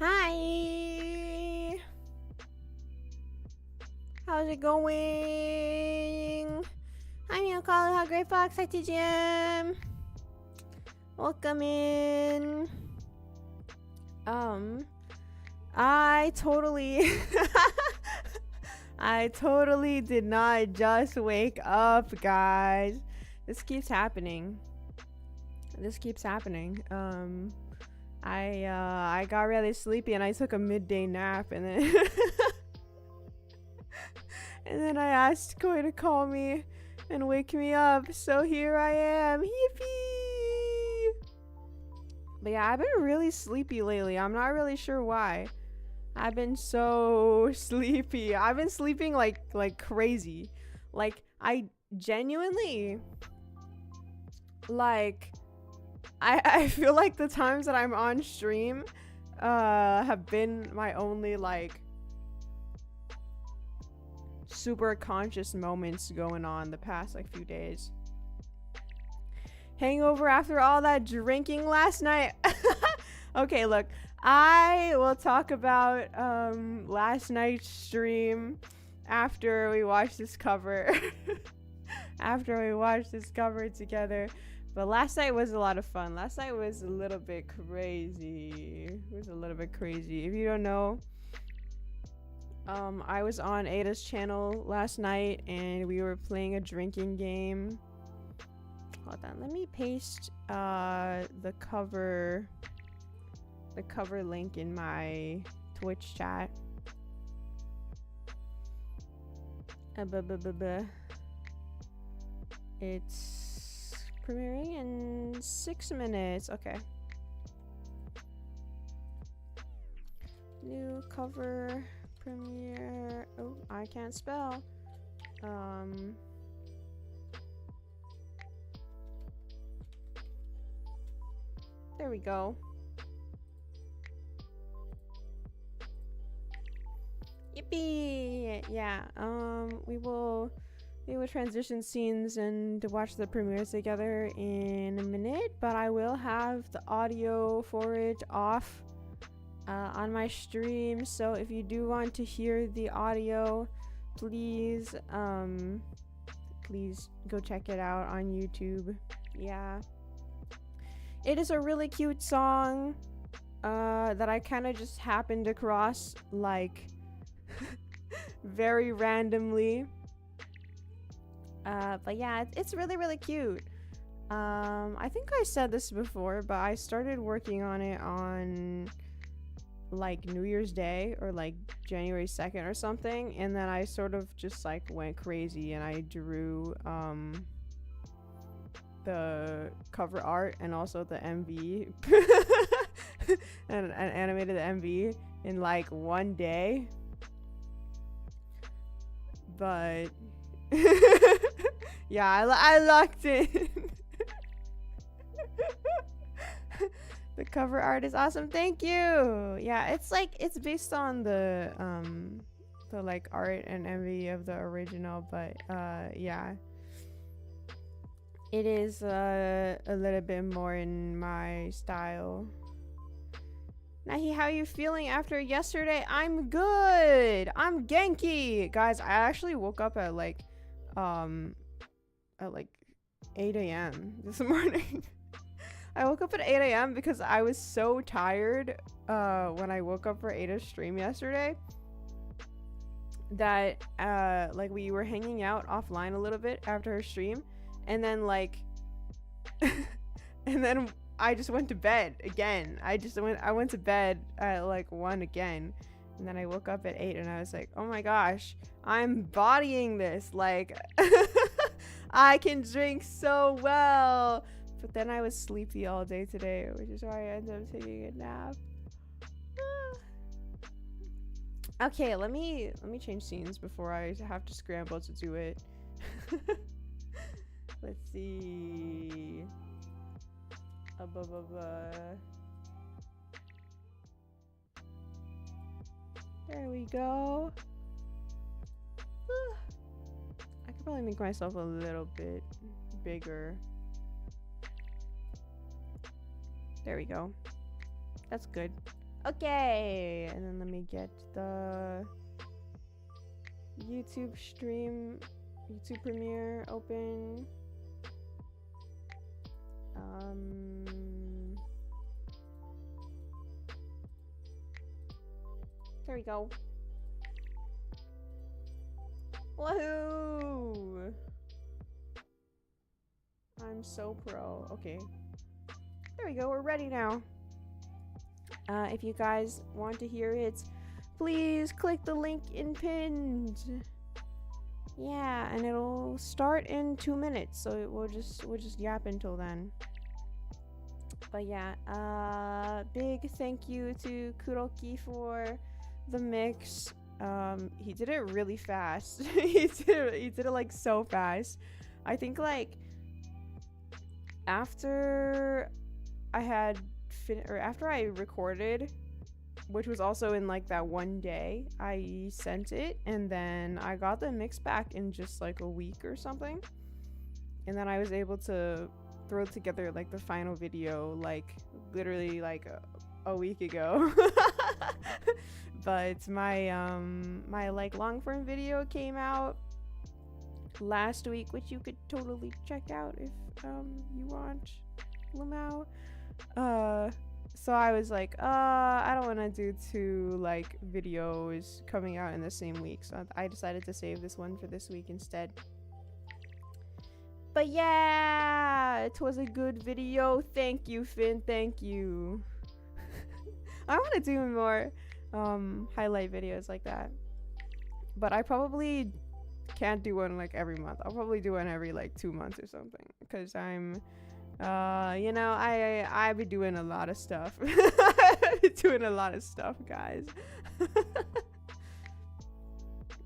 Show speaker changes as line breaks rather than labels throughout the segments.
Hi. How's it going? I'm your caller, How Great Fox. Hi, TGM. Welcome in. I totally I totally did not just wake up, guys. This keeps happening. I got really sleepy and I took a midday nap, and then and then I asked Koi to call me and wake me up. So here I am. Yippee! But yeah, I've been really sleepy lately. I'm not really sure why. I've been so sleepy. I've been sleeping like crazy. Like, I genuinely, like, I feel like the times that I'm on stream have been my only like super conscious moments going on the past like few days. Hangover after all that drinking last night. Okay, look, I will talk about last night's stream after we watched this cover. After we watched this cover together. But last night was a lot of fun. Last night was a little bit crazy. It was a little bit crazy. If you don't know, I was on Ada's channel last night and we were playing a drinking game. Hold on, let me paste the cover link in my Twitch chat. It's premiering in 6 minutes. Okay. New cover premiere. Oh, I can't spell. There we go. Yippee! Yeah. We will transition scenes and watch the premieres together in a minute, but I will have the audio for it off on my stream. So if you do want to hear the audio, please go check it out on YouTube. Yeah. It is a really cute song that I kind of just happened across like very randomly. But yeah, it's really, really cute. I think I said this before, but I started working on it on like New Year's Day or like January 2nd or something, and then I sort of just like went crazy and I drew the cover art and also the MV and animated the MV in like one day. But yeah, I locked in. The cover art is awesome. Thank you. Yeah, it's like it's based on the like art and MV of the original, but yeah, it is a little bit more in my style. Nahi, how are you feeling after yesterday? I'm good. I'm Genki. Guys, I actually woke up at like 8 a.m. this morning. I woke up at 8 a.m. because I was so tired when I woke up for Ada's stream yesterday that like we were hanging out offline a little bit after her stream, and then like and then I just went to bed again. I went to bed at like 1 again, and then I woke up at 8 and I was like, oh my gosh, I'm bodying this. Like I can drink so well. But then I was sleepy all day today, which is why I ended up taking a nap. Okay, let me change scenes before I have to scramble to do it. Let's see. There we go. I could probably make myself a little bit bigger. There we go. That's good. Okay, and then let me get the YouTube premiere open. There we go. Wahoo! I'm so pro. Okay. There we go, we're ready now. If you guys want to hear it, please click the link in pinned. Yeah, and it'll start in 2 minutes, so we'll just yap until then. But yeah, big thank you to Kuroki for the mix. He did it really fast. he did it like so fast. I think like after I recorded, which was also in like that one day, I sent it, and then I got the mix back in just like a week or something, and then I was able to throw together like the final video like literally like a week ago. But my like long form video came out last week, which you could totally check out if you want Lamau. So I was like, I don't want to do 2 like videos coming out in the same week, so I decided to save this one for this week instead. But yeah, it was a good video. Thank you, Finn. Thank you. I want to do more highlight videos like that, but I probably can't do one like every month. I'll probably do one every like 2 months or something, because I'm you know, I be doing a lot of stuff. I be doing a lot of stuff, guys.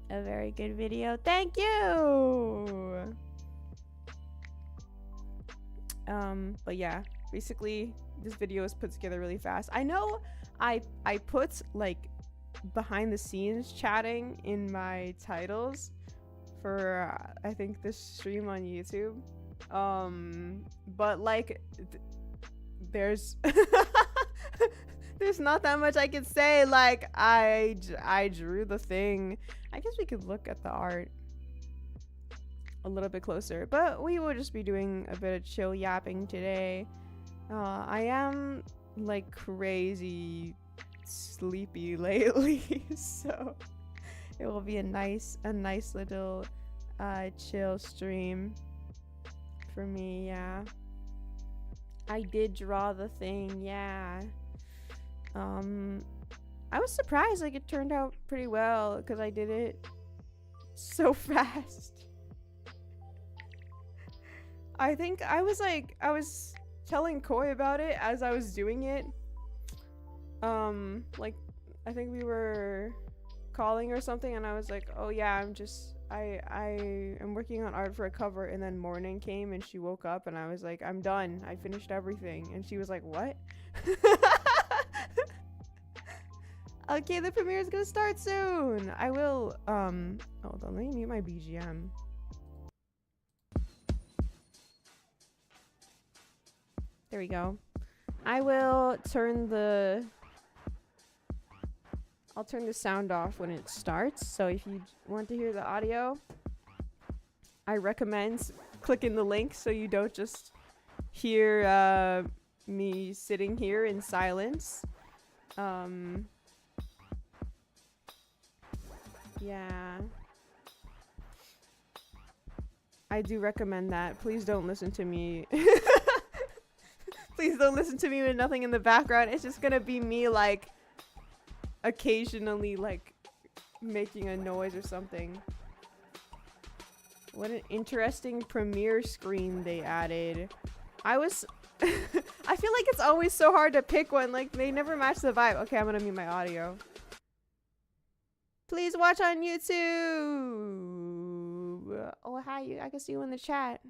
A very good video. Thank you. But yeah, basically this video is put together really fast. I know I put like behind the scenes chatting in my titles for I think this stream on YouTube. But like there's there's not that much I could say. Like I drew the thing. I guess we could look at the art a little bit closer, but we will just be doing a bit of chill yapping today. I am like crazy sleepy lately, so it will be a nice little chill stream for me. Yeah, I did draw the thing. Yeah, I was surprised, like it turned out pretty well because I did it so fast. I think I was telling Koi about it as I was doing it. Like I think we were calling or something, and I was like, oh yeah, I am working on art for a cover, and then morning came and she woke up and I was like, I'm done, I finished everything, and she was like, what? Okay, the premiere is gonna start soon. I will hold on, let me mute my BGM. There we go. I will turn the sound off when it starts, so if you want to hear the audio, I recommend clicking the link so you don't just hear me sitting here in silence. Yeah, I do recommend that. Please don't listen to me. Please don't listen to me with nothing in the background. It's just gonna be me like occasionally like making a noise or something. What an interesting premiere screen they added. I was I feel like it's always so hard to pick one, like they never match the vibe. Okay, I'm gonna mute my audio. Please watch on YouTube. Oh hi, I can see you in the chat.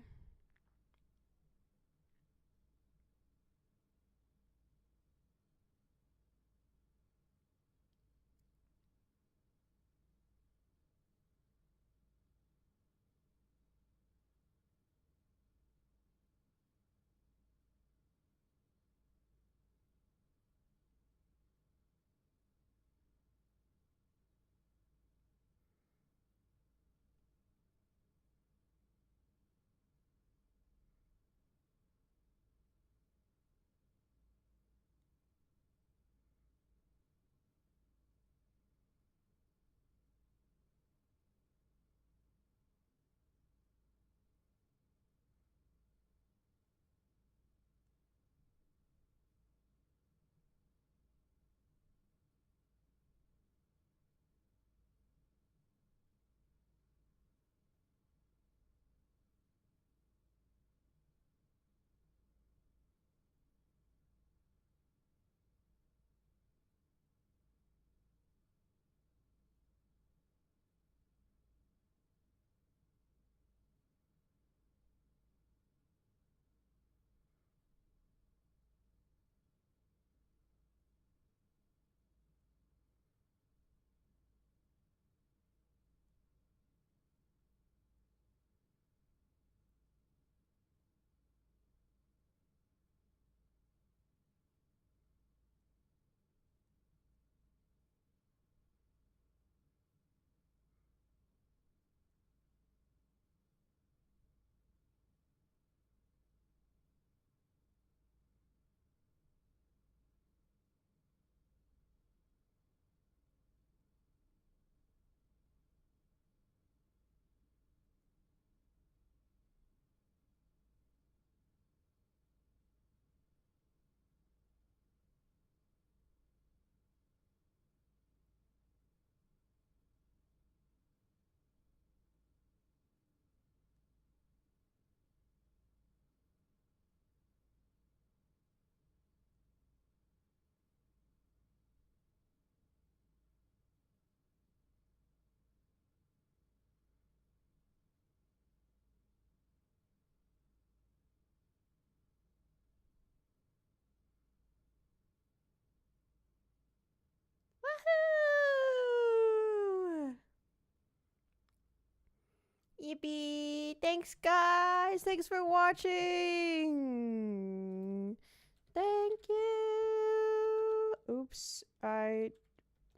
Yippee! Thanks, guys. Thanks for watching. Thank you. Oops, I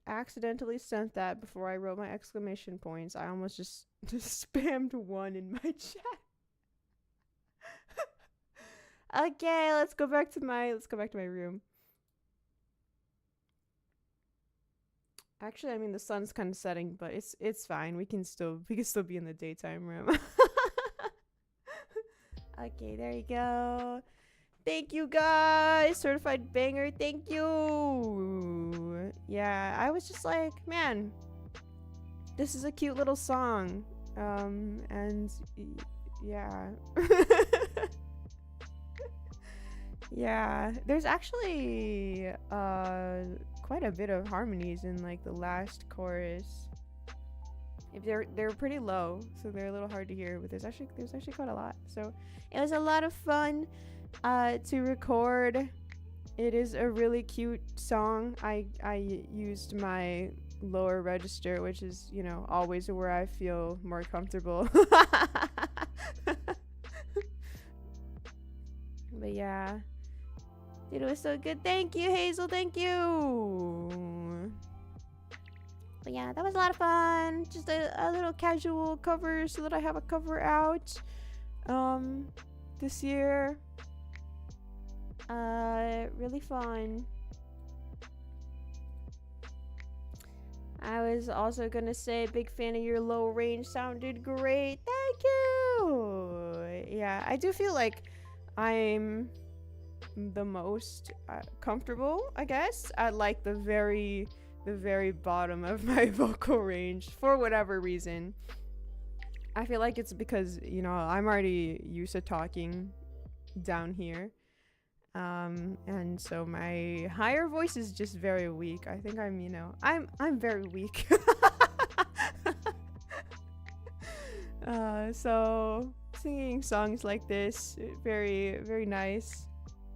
accidentally sent that before I wrote my exclamation points. I almost just spammed one in my chat. Okay, let's go back to my room. Actually, I mean the sun's kind of setting, but it's fine. We can still be in the daytime room. Okay, there you go. Thank you guys. Certified banger. Thank you. Yeah, I was just like, man, this is a cute little song. And yeah. Yeah, there's actually quite a bit of harmonies in like the last chorus. If they're pretty low, so they're a little hard to hear, but there's actually quite a lot. So it was a lot of fun to record. It is a really cute song. I used my lower register, which is, you know, always where I feel more comfortable. But yeah, it was so good. Thank you, Hazel. Thank you. But yeah, that was a lot of fun. Just a little casual cover so that I have a cover out this year. Really fun. I was also gonna say, big fan of your low range. Sounded great. Thank you. Yeah, I do feel like I'm the most comfortable, I guess, at like the very bottom of my vocal range for whatever reason. I feel like it's because, you know, I'm already used to talking down here. And so my higher voice is just very weak. I think I'm, you know, I'm very weak. So singing songs like this, very nice.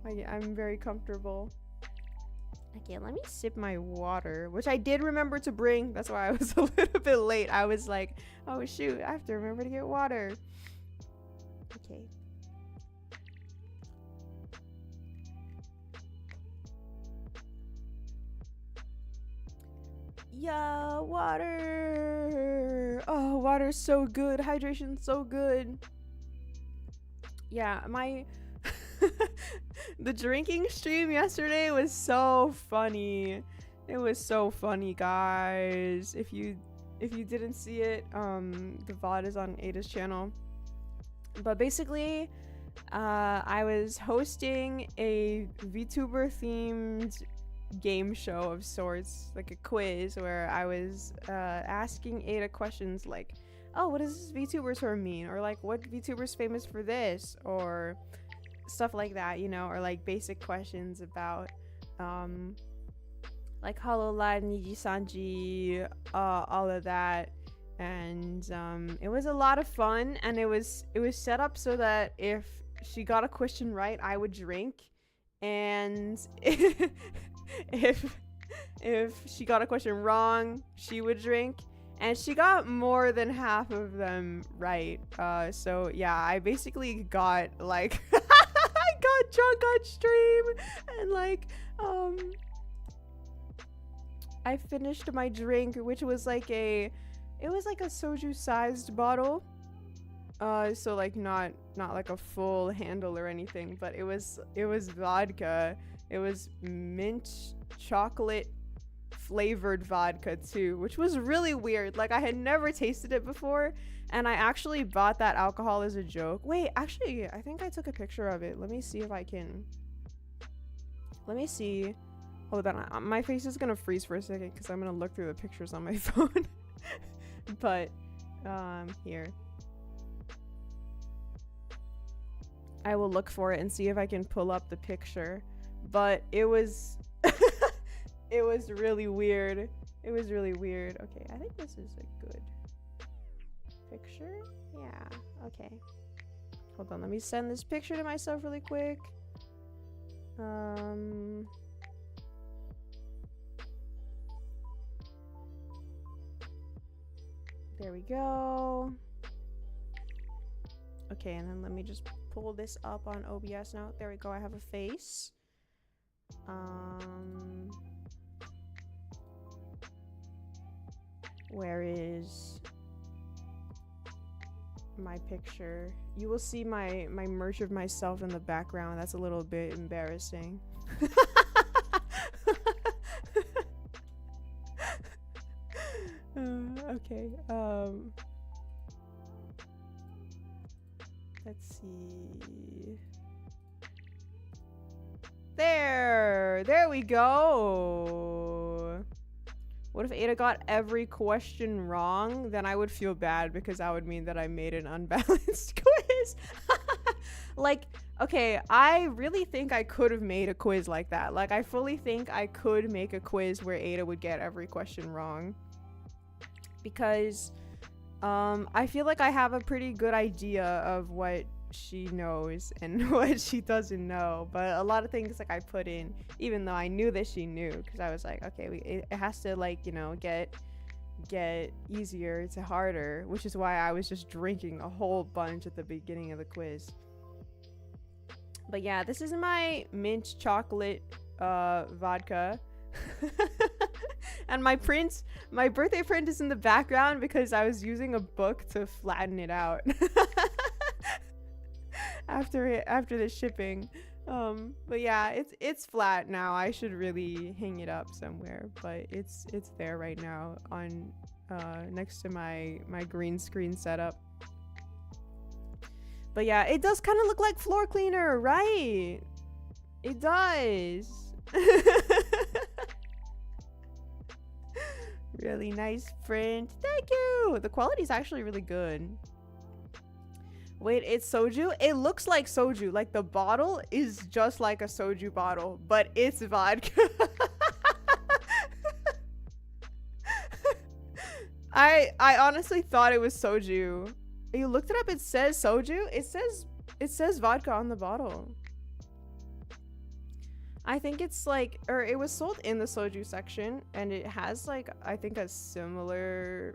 I'm very comfortable. Okay, let me sip my water, which I did remember to bring. That's why I was a little bit late. I was like, oh shoot, I have to remember to get water. Okay. Yeah, water. Oh, water's so good. Hydration's so good. Yeah, my the drinking stream yesterday was so funny. It was so funny, guys. If you didn't see it, the VOD is on Ada's channel. But basically, I was hosting a VTuber themed game show of sorts, like a quiz where I was asking Ada questions like, oh, what does this VTuber term mean? Or like, what VTuber's famous for this? Or stuff like that, you know, or like basic questions about like Hololive, Niji-sanji, all of that. And it was a lot of fun, and it was set up so that if she got a question right, I would drink, and if she got a question wrong, she would drink, and she got more than half of them right. So yeah, I basically got like I got drunk on stream, and like I finished my drink, which was like a soju sized bottle. So like not like a full handle or anything, but it was vodka. It was mint chocolate flavored vodka too, which was really weird. Like I had never tasted it before, and I actually bought that alcohol as a joke. Wait, actually, I think I took a picture of it. Let me see if I can. Let me see. Hold on, my face is gonna freeze for a second because I'm gonna look through the pictures on my phone. But here, I will look for it and see if I can pull up the picture. But it was it was really weird. It was really weird. Okay, I think this is a good picture. Yeah, okay. Hold on, let me send this picture to myself really quick. There we go. Okay, and then let me just pull this up on OBS now. There we go. I have a face. Where is my picture? You will see my merch of myself in the background. That's a little bit embarrassing. Okay. Let's see. There we go. What if Ada got every question wrong? Then I would feel bad because that would mean that I made an unbalanced quiz. Like, okay, I really think I could have made a quiz like that. Like, I fully think I could make a quiz where Ada would get every question wrong. Because I feel like I have a pretty good idea of what she knows and what she doesn't know, but a lot of things like I put in even though I knew that she knew, because I was like, okay, it has to, like, you know, get easier to harder, which is why I was just drinking a whole bunch at the beginning of the quiz. But yeah, this is my mint chocolate vodka. And my birthday print is in the background because I was using a book to flatten it out after the shipping. But yeah, it's flat now. I should really hang it up somewhere, but it's there right now on next to my green screen setup. But yeah, it does kind of look like floor cleaner, right? It does. Really nice print. Thank you. The quality is actually really good. Wait, it's soju? It looks like soju. Like, the bottle is just like a soju bottle, but it's vodka. I honestly thought it was soju. You looked it up, it says soju? It says vodka on the bottle. I think it's like, or it was sold in the soju section, and it has, like, I think a similar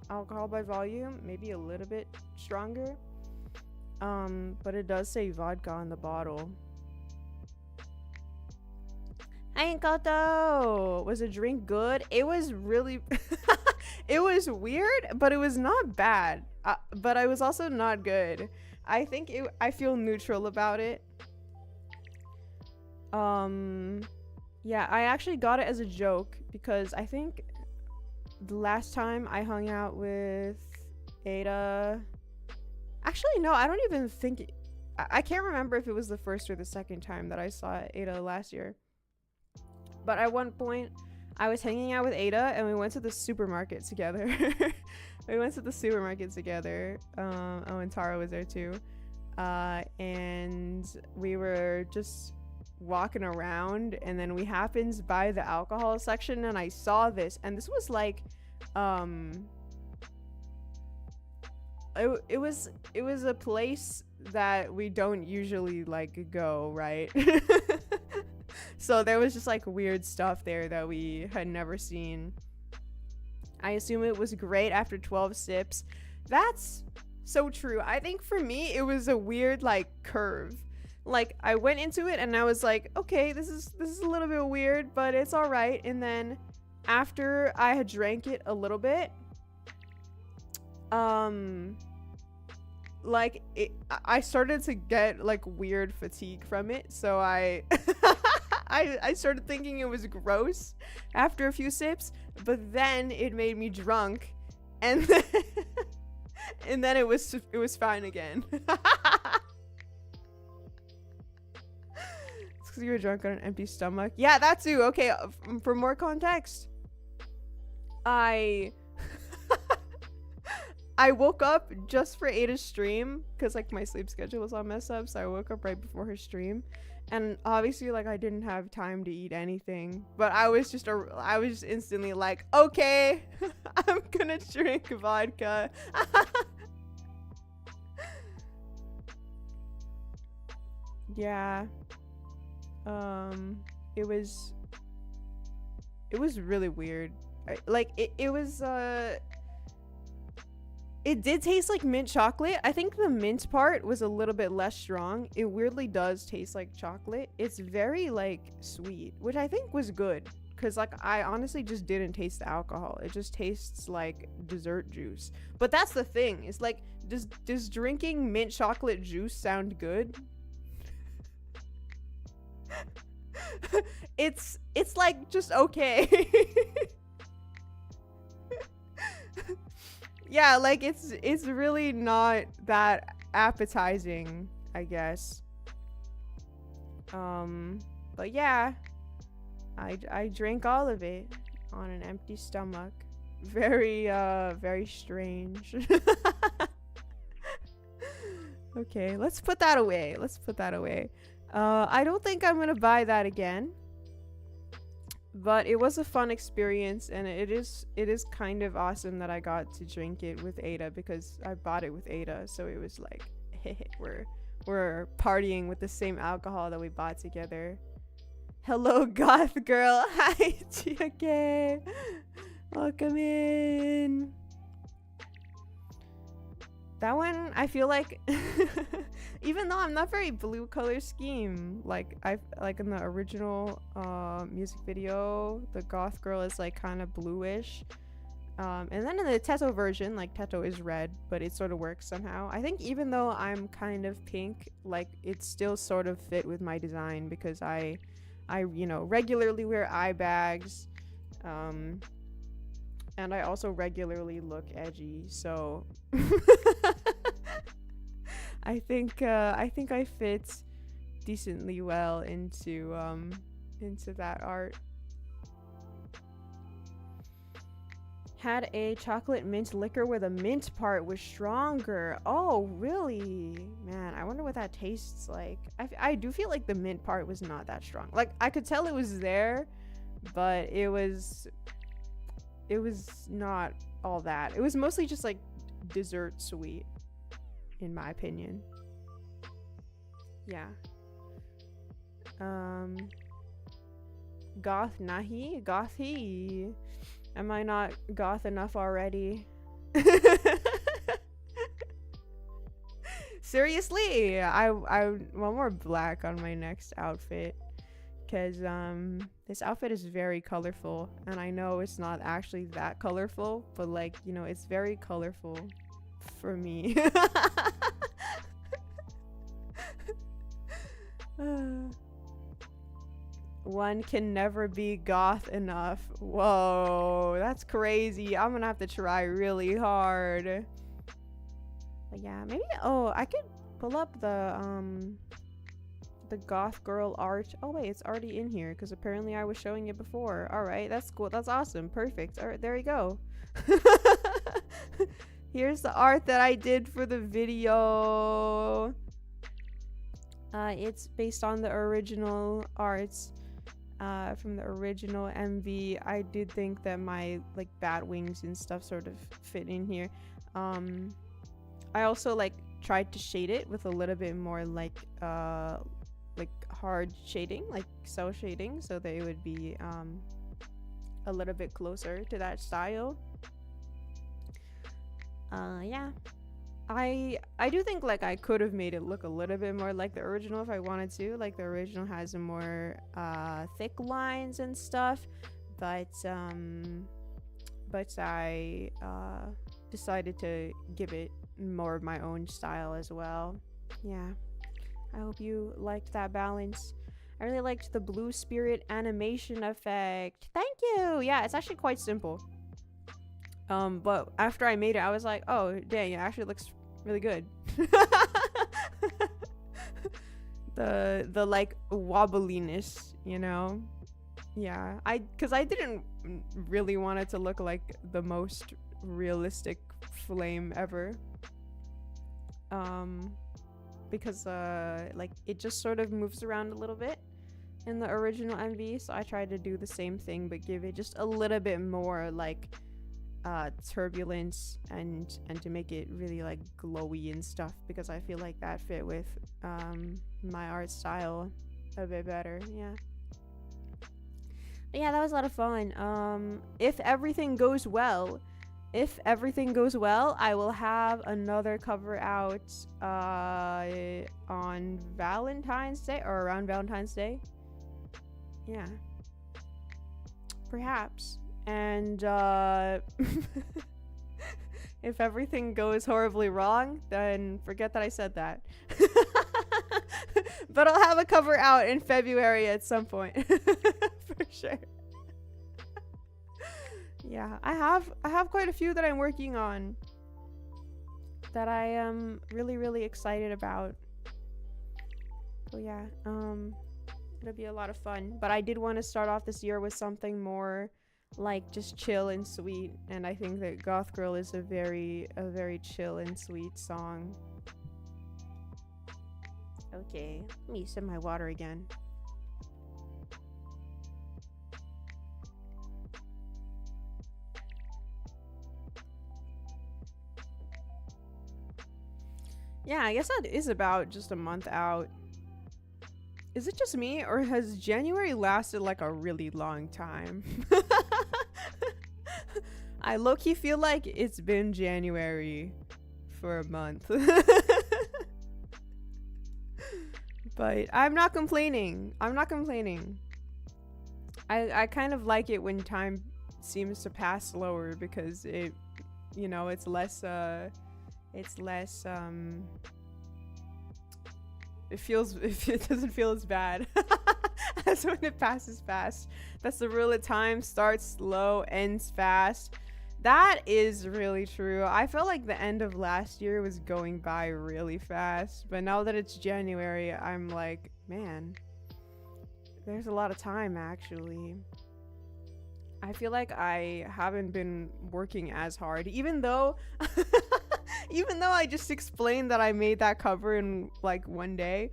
alcohol by volume, maybe a little bit stronger. But it does say vodka on the bottle. Hi, Koto! Was the drink good? It was really... It was weird, but it was not bad. But I was also not good. I think I feel neutral about it. Yeah, I actually got it as a joke because I think the last time I hung out with Ada... Actually, no, I don't even think... I can't remember if it was the first or the second time that I saw Ada last year. But at one point, I was hanging out with Ada and we went to the supermarket together. We went to the supermarket together. Oh, and Tara was there too. And we were just walking around, and then we happened by the alcohol section, and I saw this, and this was like it was a place that we don't usually like go, right? So there was just like weird stuff there that we had never seen. I assume it was great after 12 sips. That's so true. I think for me it was a weird like curve. Like, I went into it and I was like, okay, this is a little bit weird, but it's all right. And then after I had drank it a little bit, like, I started to get like weird fatigue from it. So I started thinking it was gross after a few sips, but then it made me drunk, and then, and then it was fine again. You were drunk on an empty stomach. Yeah, that too. Okay, for more context, I woke up just for Ada's stream because like my sleep schedule was all messed up, so I woke up right before her stream, and obviously like I didn't have time to eat anything, but I was just instantly like, okay, I'm gonna drink vodka. Yeah. It was really weird. Like, it It did taste like mint chocolate. I think the mint part was a little bit less strong. It weirdly does taste like chocolate. It's very like sweet, which I think was good. Cause like I honestly just didn't taste the alcohol. It just tastes like dessert juice. But that's the thing. It's like, does drinking mint chocolate juice sound good? It's like just okay. Yeah, like it's really not that appetizing, I guess. But yeah, I drank all of it on an empty stomach. Very very strange. Okay, let's put that away. I don't think I'm gonna buy that again. But it was a fun experience, and it is kind of awesome that I got to drink it with Ada, because I bought it with Ada, so it was like, we're partying with the same alcohol that we bought together. Hello, goth girl. Hi, Chiake. Welcome in. That one, I feel like, even though I'm not very blue color scheme, like in the original music video, the goth girl is like kind of bluish, and then in the Teto version, like Teto is red, but it sort of works somehow. I think even though I'm kind of pink, like it still sort of fit with my design, because I you know, regularly wear eye bags, and I also regularly look edgy, so I think I fit decently well into that art. Had a chocolate mint liquor where the mint part was stronger. Oh, really? Man, I wonder what that tastes like. I do feel like the mint part was not that strong. Like, I could tell it was there, but it was not all that. It was mostly just like dessert sweet, in my opinion. Yeah. Goth nahi? Gothy. Am I not goth enough already? Seriously, I want more black on my next outfit, because this outfit is very colorful, and I know it's not actually that colorful, but like, you know, it's very colorful for me. One can never be goth enough. Whoa, that's crazy. I'm gonna have to try really hard. But yeah, maybe, oh, I could pull up the goth girl art. Oh wait, it's already in here, because apparently I was showing it before. All right, that's cool. That's awesome. Perfect. All right, there you go. Here's the art that I did for the video. It's based on the original arts from the original MV. I did think that my like bat wings and stuff sort of fit in here. I also like tried to shade it with a little bit more like hard shading, like cell shading, so that it would be a little bit closer to that style. Yeah, I do think like I could have made it look a little bit more like the original if I wanted to. Like the original has a more thick lines and stuff, but I decided to give it more of my own style as well. Yeah, I hope you liked that balance. I really liked the blue spirit animation effect. Thank you. Yeah, it's actually quite simple. But after I made it, I was like, oh dang, it actually looks really good. the like wobbliness, you know. Yeah, because I didn't really want it to look like the most realistic flame ever, because like it just sort of moves around a little bit in the original MV, so I tried to do the same thing but give it just a little bit more like turbulence and to make it really like glowy and stuff, because I feel like that fit with my art style a bit better. Yeah, but yeah, that was a lot of fun. If everything goes well, if everything goes well, I will have another cover out on Valentine's Day or around Valentine's Day. Yeah. Perhaps. And if everything goes horribly wrong, then forget that I said that. But I'll have a cover out in February at some point. For sure. Yeah, I have quite a few that I'm working on that I am really excited about. So yeah, it'll be a lot of fun. But I did want to start off this year with something more like just chill and sweet, and I think that Goth Girl is a very chill and sweet song. Okay, let me sip my water again. Yeah, I guess that is about just a month out. Is it just me, or has January lasted like a really long time? I low-key feel like it's been January for a month. But I'm not complaining. I'm not complaining. I kind of like it when time seems to pass slower because it, you know, it's less it doesn't feel as bad as when it passes fast. That's the rule of time. Starts slow, ends fast. That is really true. I felt like the end of last year was going by really fast, but now that it's January, I'm like, man, there's a lot of time actually. I feel like I haven't been working as hard, even though I just explained that I made that cover in like one day.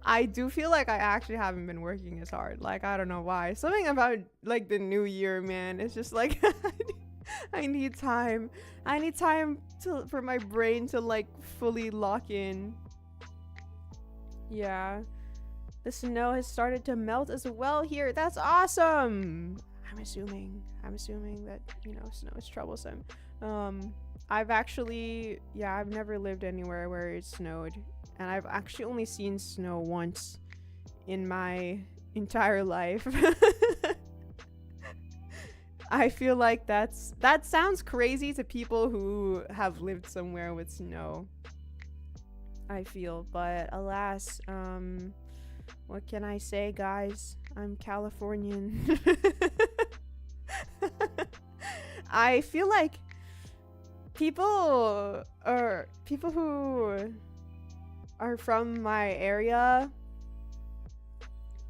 I do feel like I actually haven't been working as hard. Like, I don't know why. Something about like the new year, man. It's just like I need time. I need time for my brain to like fully lock in. Yeah. The snow has started to melt as well here. That's awesome. I'm assuming that, you know, snow is troublesome. I've never lived anywhere where it snowed, and I've actually only seen snow once in my entire life. I feel like that sounds crazy to people who have lived somewhere with snow, I feel, but alas, what can I say, guys? I'm Californian. I feel like people who are from my area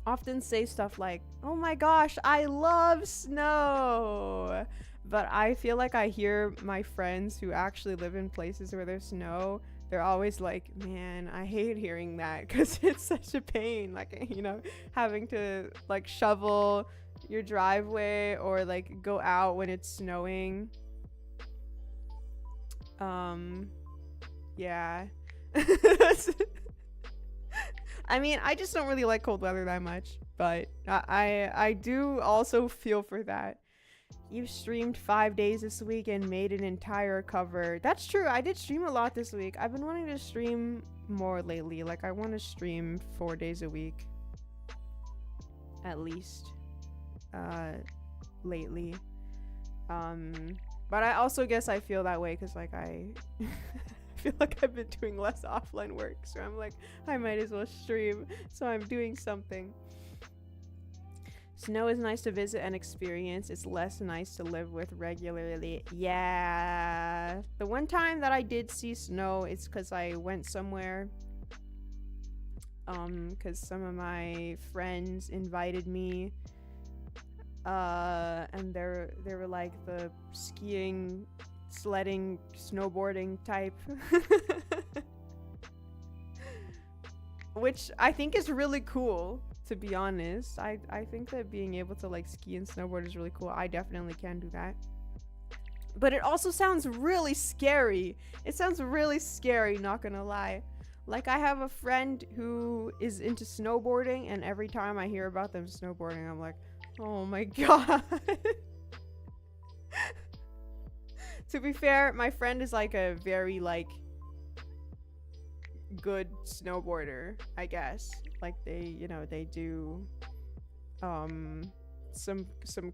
often say stuff like, oh my gosh, I love snow. But I feel like I hear my friends who actually live in places where there's snow, they're always like, man, I hate hearing that because it's such a pain. Like, you know, having to like shovel your driveway or like go out when it's snowing. Yeah. I mean, I just don't really like cold weather that much, but I do also feel for that. You've streamed 5 days this week and made an entire cover. That's true. I did stream a lot this week. I've been wanting to stream more lately. Like, I want to stream 4 days a week. At least. Lately. But I also guess I feel that way because, like, I feel like I've been doing less offline work. So I'm like, I might as well stream. So I'm doing something. Snow is nice to visit and experience. It's less nice to live with regularly. Yeah. The one time that I did see snow, it's because I went somewhere. Because some of my friends invited me. And they were like the skiing, sledding, snowboarding type. Which I think is really cool. To be honest, I think that being able to like ski and snowboard is really cool. I definitely can do that. But it also sounds really scary. It sounds really scary, not gonna lie. Like, I have a friend who is into snowboarding, and every time I hear about them snowboarding, I'm like, oh my god. To be fair, my friend is like a very like good snowboarder, I guess. Like they, you know, they do some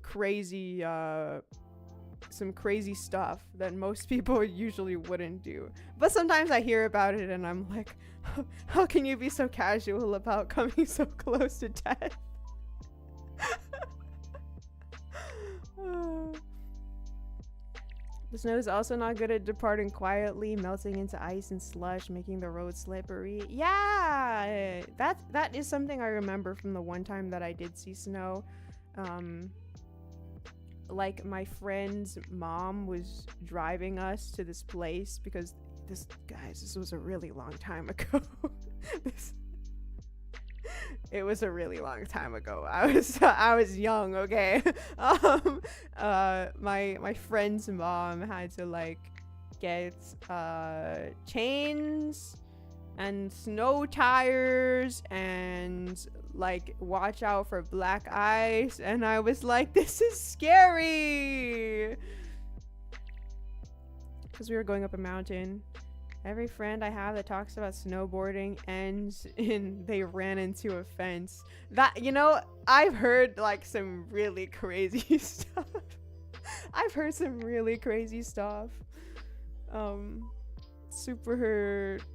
crazy stuff that most people usually wouldn't do. But sometimes I hear about it and I'm like, how can you be so casual about coming so close to death? The snow is also not good at departing quietly, melting into ice and slush, making the road slippery. Yeah, that is something I remember from the one time that I did see snow. Like my friend's mom was driving us to this place because this was a really long time ago. It was a really long time ago. I was young, okay? My friend's mom had to like get chains and snow tires and like watch out for black ice, and I was like, this is scary, because we were going up a mountain. Every friend I have that talks about snowboarding ends in they ran into a fence. That, you know, I've heard like some really crazy stuff. I've heard some really crazy stuff. Super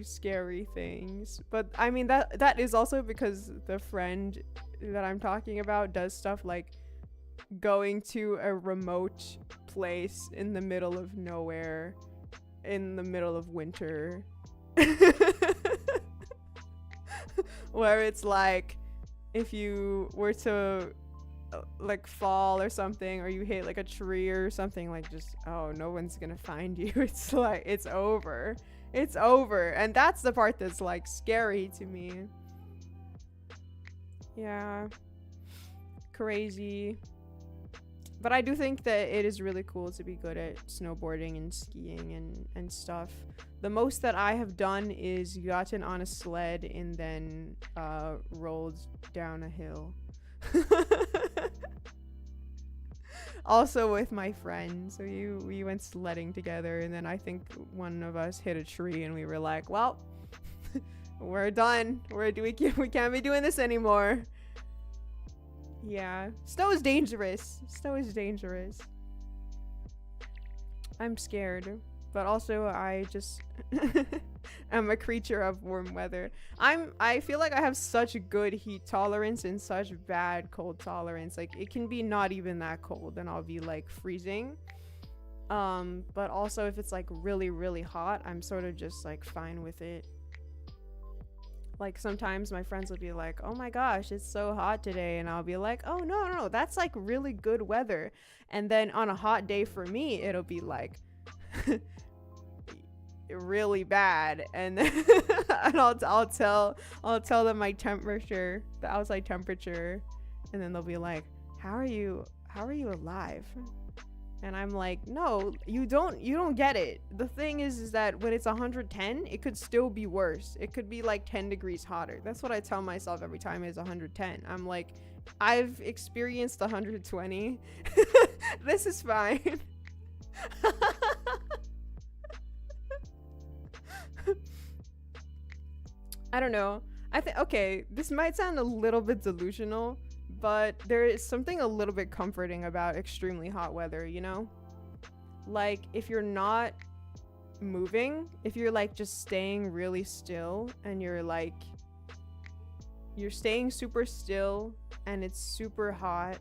scary things. But I mean that is also because the friend that I'm talking about does stuff like going to a remote place in the middle of nowhere in the middle of winter. Where it's like if you were to like fall or something, or you hit like a tree or something, like just, oh, no one's gonna find you. It's like it's over, and that's the part that's like scary to me. Yeah, crazy. But I do think that it is really cool to be good at snowboarding and skiing and stuff. The most that I have done is gotten on a sled and then rolled down a hill. Also with my friend. So we went sledding together, and then I think one of us hit a tree and we were like, well, we're done. We can't be doing this anymore. Yeah, snow is dangerous. I'm scared, but also I just am a creature of warm weather. I feel like I have such good heat tolerance and such bad cold tolerance. Like it can be not even that cold and I'll be like freezing. But also if it's like really, really hot, I'm sort of just like fine with it. Like sometimes my friends will be like, oh my gosh, it's so hot today, and I'll be like, oh no, that's like really good weather. And then on a hot day for me, it'll be like really bad, and then and I'll tell them my temperature, the outside temperature, and then they'll be like, how are you alive? And I'm like, no, you don't get it. The thing is that when it's 110, it could still be worse. It could be like 10 degrees hotter. That's what I tell myself every time it's 110. I'm like, I've experienced 120. This is fine. I don't know. Okay, this might sound a little bit delusional, but there is something a little bit comforting about extremely hot weather, you know? Like, if you're not moving, if you're like just staying really still and you're staying super still and it's super hot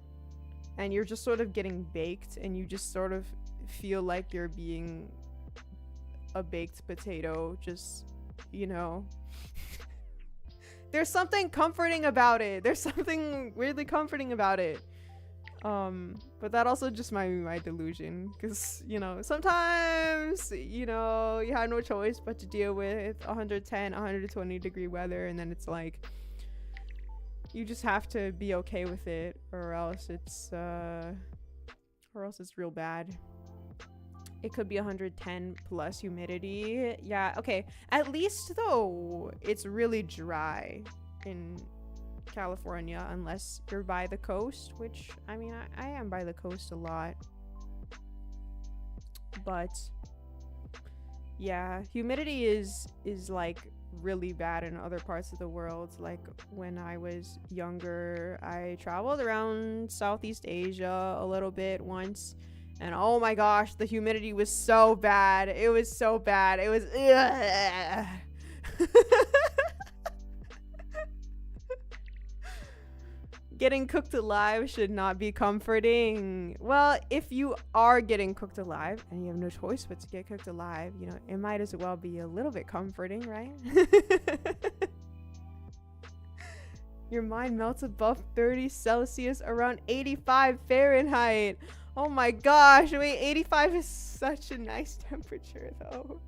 and you're just sort of getting baked and you just sort of feel like you're being a baked potato, just, you know. There's something comforting about it. There's something weirdly comforting about it. But that also just my delusion, because, you know, sometimes, you know, you have no choice but to deal with 110, 120 degree weather, and then it's like you just have to be okay with it, or else it's real bad. It could be 110 plus humidity. Yeah, okay. At least though, it's really dry in California, unless you're by the coast, which, I mean, I am by the coast a lot. But yeah, humidity is like really bad in other parts of the world. Like when I was younger, I traveled around Southeast Asia a little bit once, and oh my gosh, the humidity was so bad. It was so bad. It was Getting cooked alive should not be comforting. Well, if you are getting cooked alive and you have no choice but to get cooked alive, you know, it might as well be a little bit comforting, right? Your mind melts above 30 Celsius, around 85 Fahrenheit. Oh my gosh, wait, 85 is such a nice temperature though.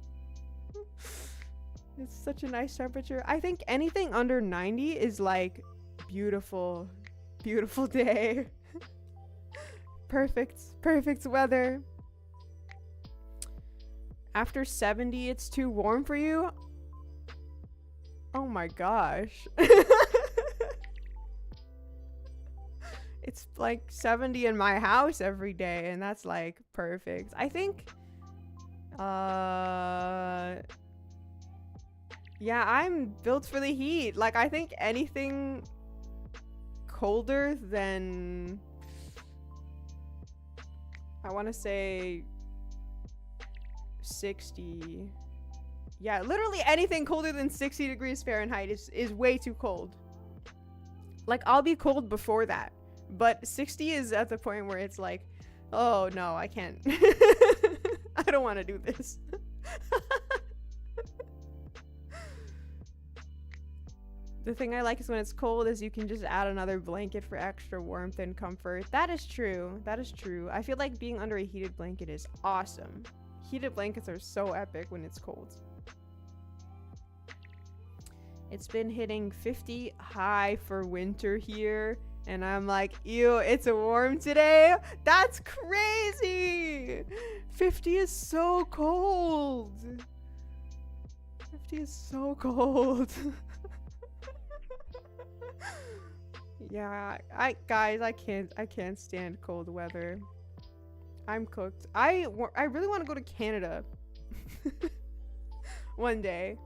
It's such a nice temperature. I think anything under 90 is like beautiful. Beautiful day. Perfect weather. After 70, it's too warm for you? Oh my gosh. It's like 70 in my house every day, and that's like perfect. I think yeah, I'm built for the heat. Like I think anything colder than, I want to say 60. Yeah, literally anything colder than 60 degrees Fahrenheit is way too cold. Like I'll be cold before that, but 60 is at the point where it's like, oh no, I can't. I don't want to do this. The thing I like is when it's cold is you can just add another blanket for extra warmth and comfort. That is true. That is true. I feel like being under a heated blanket is awesome. Heated blankets are so epic when it's cold. It's been hitting 50 high for winter here, and I'm like, ew, it's warm today? That's crazy! 50 is so cold. 50 is so cold. Yeah, guys, I can't stand cold weather. I'm cooked. I really want to go to Canada one day.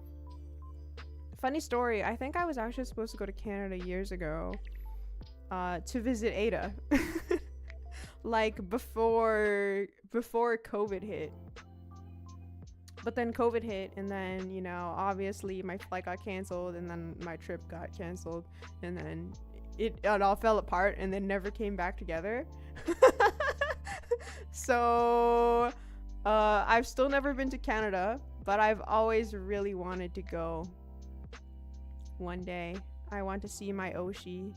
Funny story, I think I was actually supposed to go to Canada years ago to visit Ada. Like before COVID hit. But then COVID hit, and then, you know, obviously my flight got canceled, and then my trip got canceled, and then it all fell apart and then never came back together. So I've still never been to Canada, but I've always really wanted to go one day. I want to see my Oshi.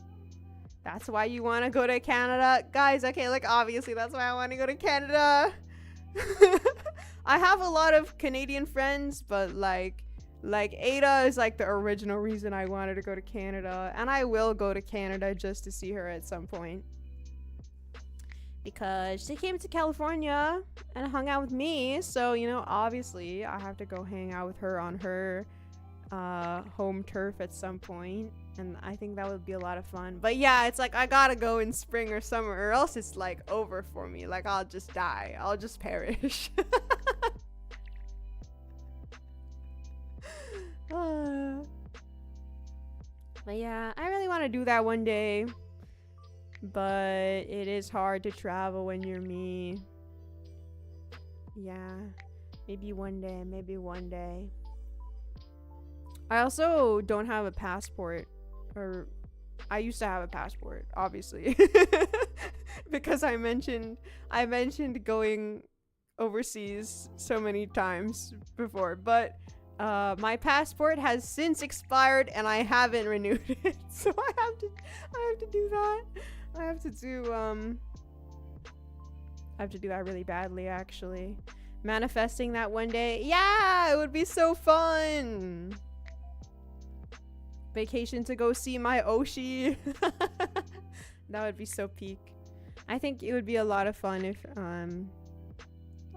That's why you want to go to Canada? Guys, okay, like obviously that's why I want to go to Canada. I have a lot of Canadian friends, but like Ada is like the original reason I wanted to go to Canada, and I will go to Canada just to see her at some point, because she came to California and hung out with me, so, you know, obviously I have to go hang out with her on her home turf at some point, and I think that would be a lot of fun. But yeah, it's like I gotta go in spring or summer, or else it's like over for me. Like I'll just die, I'll just perish. But yeah, I really want to do that one day, but it is hard to travel when you're me. Yeah, maybe one day. I also don't have a passport, or I used to have a passport, obviously. Because I mentioned going overseas so many times before, but my passport has since expired and I haven't renewed it. So I have to do that. I have to do that really badly, actually. Manifesting that one day. Yeah, it would be so fun. Vacation to go see my Oshi. That would be so peak. I think it would be a lot of fun if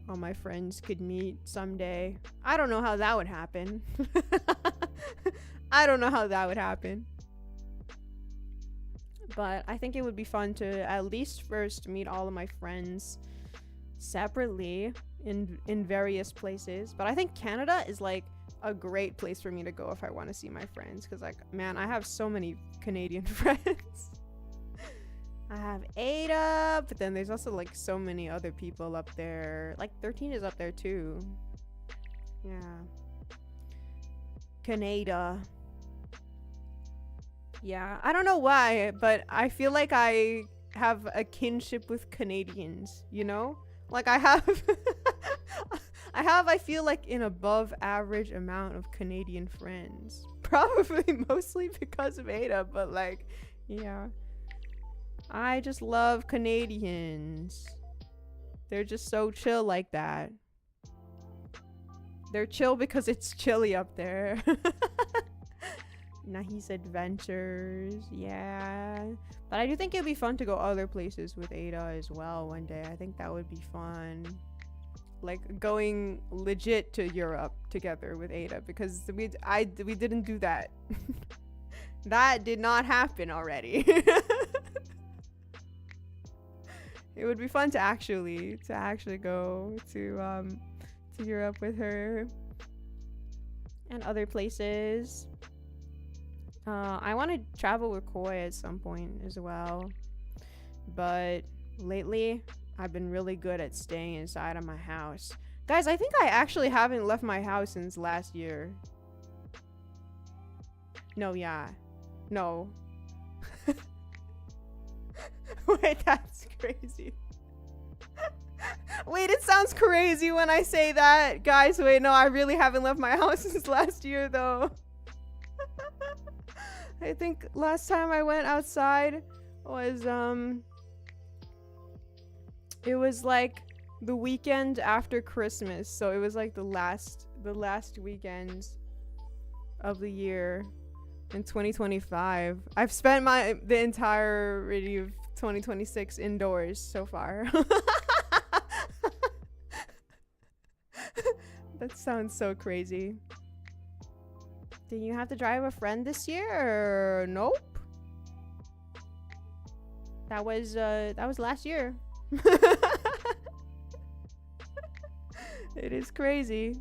all my friends could meet someday. I don't know how that would happen. I don't know how that would happen. But I think it would be fun to at least first meet all of my friends separately in various places. But I think Canada is like a great place for me to go if I want to see my friends, because like, man, I have so many Canadian friends. I have Ada, but then there's also like so many other people up there. Like 13 is up there too. Yeah. Canada. Yeah, I don't know why, but I feel like I have a kinship with Canadians, you know? Like I have I feel like an above average amount of Canadian friends. Probably mostly because of Ada, but like, yeah. I just love Canadians. They're just so chill like that. They're chill because it's chilly up there. Nahi's Adventures, yeah. But I do think it'd be fun to go other places with Ada as well one day. I think that would be fun. Like going legit to Europe together with Ada, because we didn't do that. That did not happen already. It would be fun to actually go to Europe with her and other places. I want to travel with Koi at some point as well, but lately I've been really good at staying inside of my house. Guys, I think I actually haven't left my house since last year. No, yeah. No. Wait, that's crazy. Wait, it sounds crazy when I say that. Guys, wait, no, I really haven't left my house since last year, though. I think last time I went outside was, it was like the weekend after Christmas. So it was like the last weekend of the year in 2025. I've spent the entirety of 2026 indoors so far. That sounds so crazy. Did you have to drive a friend this year? Or nope. That was last year. It is crazy.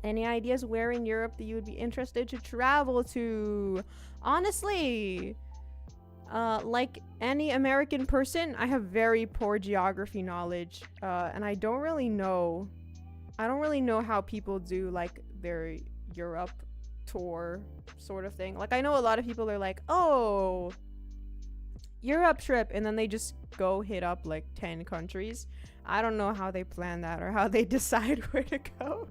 Any ideas where in Europe that you would be interested to travel to? Honestly, like any American person, I have very poor geography knowledge, and I don't really know how people do like their Europe tour sort of thing. Like I know a lot of people are like, oh, Europe trip, and then they just go hit up like 10 countries. I don't know how they plan that or how they decide where to go.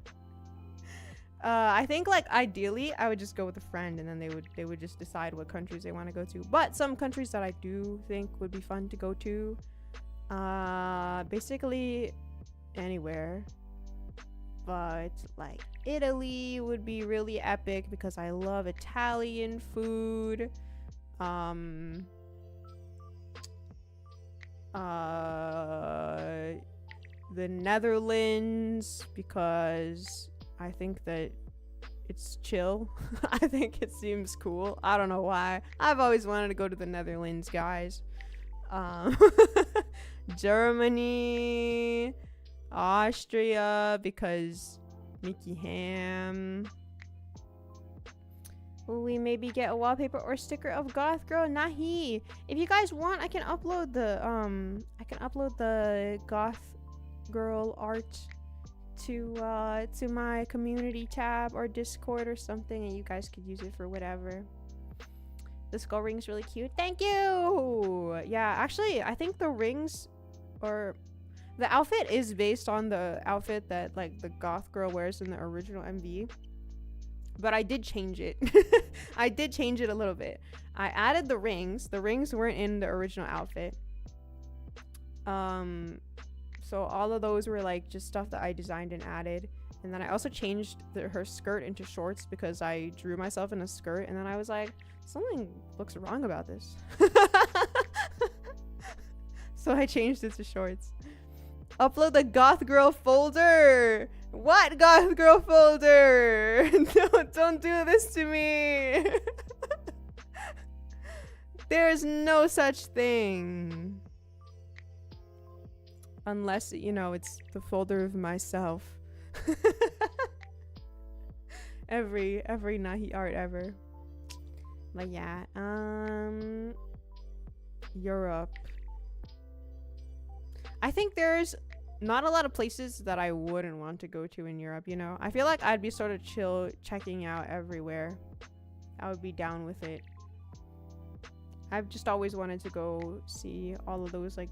I think like ideally I would just go with a friend, and then they would just decide what countries they want to go to. But some countries that I do think would be fun to go to, basically anywhere. But like Italy would be really epic because I love Italian food. The Netherlands, because I think that it's chill. I think it seems cool. I don't know why. I've always wanted to go to the Netherlands, guys. Germany, Austria, because Mickey Ham. Will we maybe get a wallpaper or sticker of Goth Girl? Nahi. If you guys want, I can upload the Goth Girl art to my community tab or Discord or something, and you guys could use it for whatever. The skull ring's really cute. Thank you. Yeah, actually, I think the rings or the outfit is based on the outfit that like the Goth Girl wears in the original MV. But I did change it. I did change it a little bit. I added the rings. The rings weren't in the original outfit. So all of those were like just stuff that I designed and added. And then I also changed her skirt into shorts because I drew myself in a skirt. And then I was like, something looks wrong about this. So I changed it to shorts. Upload the Goth Girl folder. What Goth Girl folder? Don't do this to me. There's no such thing. unless, you know, it's the folder of myself. every Nahi art ever. But yeah, Europe. I think there's not a lot of places that I wouldn't want to go to in Europe, you know? I feel like I'd be sort of chill checking out everywhere. I would be down with it. I've just always wanted to go see all of those, like,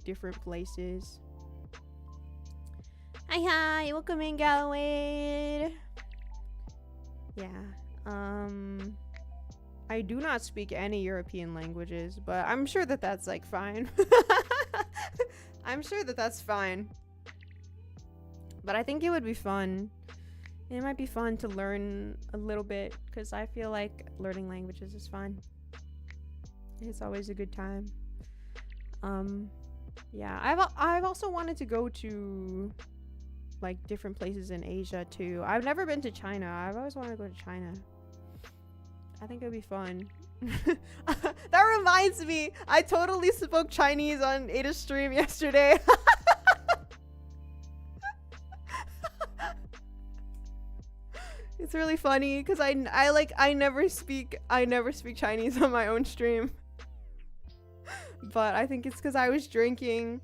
different places. Hi, welcome in, Galloway. Yeah, I do not speak any European languages, but I'm sure that that's, like, fine. I'm sure that that's fine. But I think it would be fun. It might be fun to learn a little bit, because I feel like learning languages is fun. It's always a good time. Yeah, I've also wanted to go to, like, different places in Asia too. I've never been to China. I've always wanted to go to China. I think it would be fun. That reminds me, I totally spoke Chinese on Ada's stream yesterday. It's really funny because I never speak Chinese on my own stream. But I think it's because I was drinking.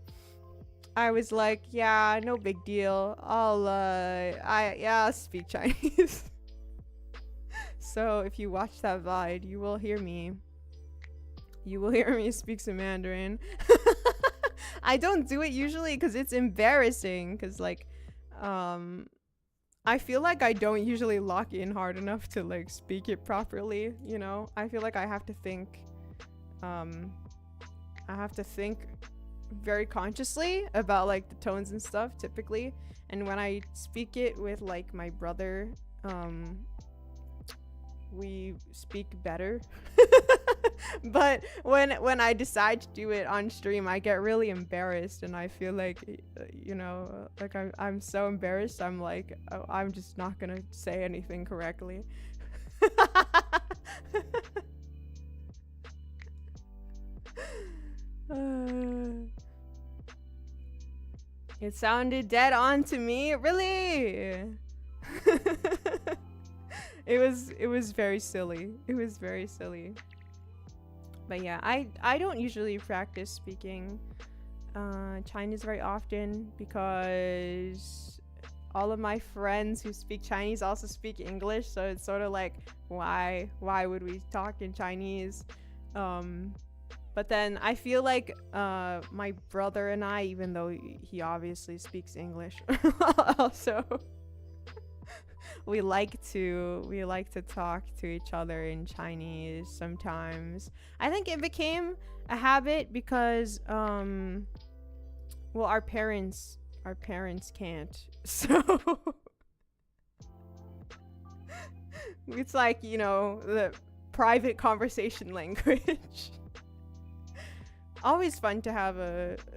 I was like, yeah, no big deal. I'll speak Chinese. So if you watch that VOD, you will hear me. You will hear me speak some Mandarin. I don't do it usually because it's embarrassing. Because, like, I feel like I don't usually lock in hard enough to, like, speak it properly, you know? I feel like I have to think, very consciously about, like, the tones and stuff, typically. And when I speak it with, like, my brother, we speak better. But when I decide to do it on stream, I get really embarrassed, and I feel like, you know, like I'm so embarrassed. I'm like, oh, I'm just not gonna say anything correctly. It sounded dead on to me. Really? It was very silly. It was very silly. But yeah, I don't usually practice speaking Chinese very often because all of my friends who speak Chinese also speak English, so it's sort of like, why would we talk in Chinese? But then I feel like my brother and I, even though he obviously speaks English, also we like to talk to each other in Chinese sometimes. I think it became a habit because well, our parents can't, so it's like, you know, the private conversation language. Always fun to have